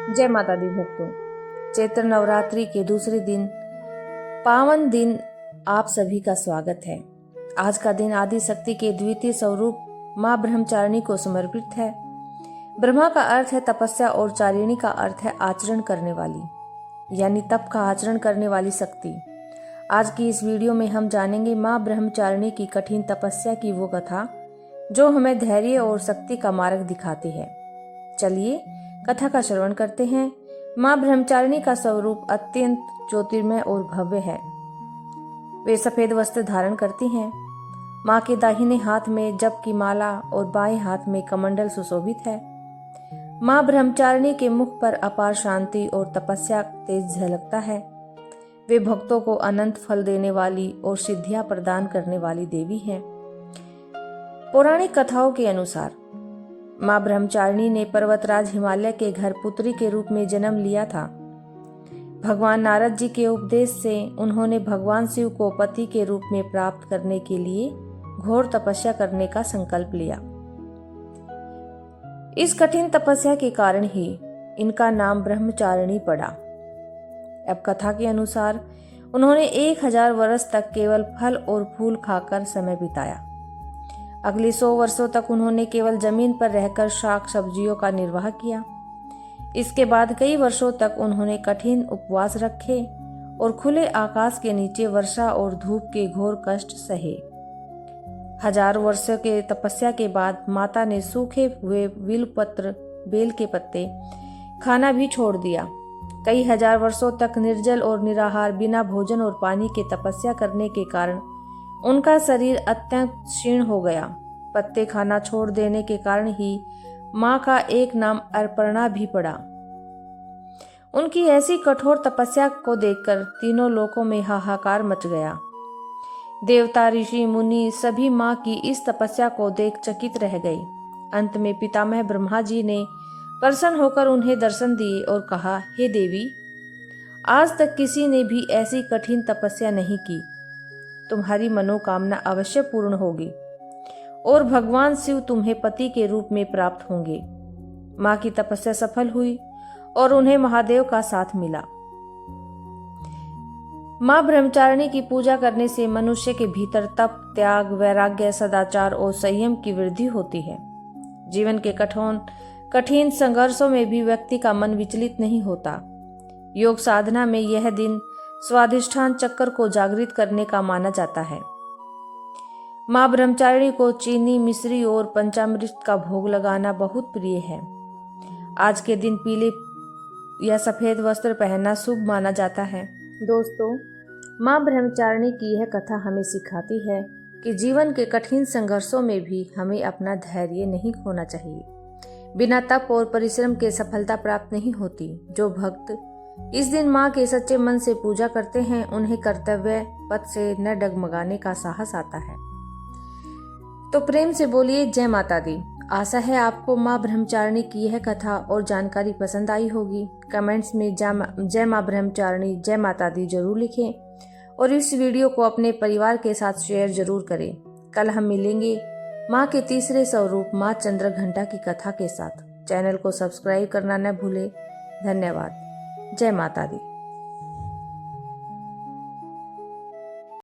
जय माता दी भक्तों। चैत्र नवरात्रि के दूसरे दिन पावन दिन आप सभी का स्वागत है। आज का दिन आदि शक्ति के द्वितीय स्वरूप माँ ब्रह्मचारिणी को समर्पित है। ब्रह्मा का अर्थ है तपस्या और चारिणी का अर्थ है आचरण करने वाली, यानी तप का आचरण करने वाली शक्ति। आज की इस वीडियो में हम जानेंगे माँ ब्रह्मचारिणी की कठिन तपस्या की वो कथा जो हमें धैर्य और शक्ति का मार्ग दिखाती है। चलिए कथा का श्रवण करते हैं। माँ ब्रह्मचारिणी का स्वरूप अत्यंत ज्योतिर्मय और भव्य है। वे सफेद वस्त्र धारण करती हैं। माँ के दाहिने हाथ में जप की माला और बाएं हाथ में कमंडल सुशोभित है। माँ ब्रह्मचारिणी के मुख पर अपार शांति और तपस्या तेज झलकता है। वे भक्तों को अनंत फल देने वाली और सिद्धियां प्रदान करने वाली देवी हैं। पौराणिक कथाओं के अनुसार माँ ब्रह्मचारिणी ने पर्वतराज हिमालय के घर पुत्री के रूप में जन्म लिया था। भगवान नारद जी के उपदेश से उन्होंने भगवान शिव को पति के रूप में प्राप्त करने के लिए घोर तपस्या करने का संकल्प लिया। इस कठिन तपस्या के कारण ही इनका नाम ब्रह्मचारिणी पड़ा। अब कथा के अनुसार उन्होंने 1000 वर्ष तक केवल फल और फूल खाकर समय बिताया। अगले 100 वर्षों तक उन्होंने केवल जमीन पर रहकर शाक सब्जियों का निर्वाह किया। इसके बाद कई वर्षों तक उन्होंने कठिन उपवास रखे और खुले आकाश के नीचे वर्षा और धूप के घोर कष्ट सहे। 1000 वर्षों के तपस्या के बाद माता ने सूखे हुए बिल्वपत्र, बेल के पत्ते खाना भी छोड़ दिया। कई 1000 वर्षों तक निर्जल और निराहार बिना भोजन और पानी के तपस्या करने के कारण उनका शरीर अत्यंत क्षीण हो गया। पत्ते खाना छोड़ देने के कारण ही माँ का एक नाम अर्पणा भी पड़ा। उनकी ऐसी कठोर तपस्या को देखकर तीनों लोकों में हाहाकार मच गया। देवता, ऋषि, मुनि सभी माँ की इस तपस्या को देख चकित रह गए। अंत में पितामह ब्रह्मा जी ने प्रसन्न होकर उन्हें दर्शन दिए और कहा, हे देवी, आज तक किसी ने भी ऐसी कठिन तपस्या नहीं की। तुम्हारी मनोकामना अवश्य पूर्ण होगी और भगवान शिव तुम्हें पति के रूप में प्राप्त होंगे। माँ की तपस्या सफल हुई और उन्हें महादेव का साथ मिला। माँ ब्रह्मचारिणी की पूजा करने से मनुष्य के भीतर तप, त्याग, वैराग्य, सदाचार और संयम की वृद्धि होती है। जीवन के कठिन संघर्षों में भी व्यक्ति का मन विचलित नहीं होता। योग साधना में यह दिन स्वाधिष्ठान चक्र को जागृत करने का माना जाता है। माँ ब्रह्मचारिणी को चीनी, मिश्री और पंचामृत का भोग लगाना बहुत प्रिय है। आज के दिन पीले या सफेद वस्त्र पहनना शुभ माना जाता है। दोस्तों, माँ ब्रह्मचारिणी की यह कथा हमें सिखाती है कि जीवन के कठिन संघर्षों में भी हमें अपना धैर्य नहीं खोना चाहिए। बिना तप और परिश्रम के सफलता प्राप्त नहीं होती। जो भक्त इस दिन माँ के सच्चे मन से पूजा करते हैं, उन्हें कर्तव्य पथ से न डगमगाने का साहस आता है। तो प्रेम से बोलिए जय माता दी। आशा है आपको माँ ब्रह्मचारिणी की यह कथा और जानकारी पसंद आई होगी। कमेंट्स में जय माँ ब्रह्मचारिणी, जय माता दी जरूर लिखें और इस वीडियो को अपने परिवार के साथ शेयर जरूर करें। कल हम मिलेंगे माँ के तीसरे स्वरूप माँ चंद्रघंटा की कथा के साथ। चैनल को सब्सक्राइब करना न भूलें। धन्यवाद। जय माता दी।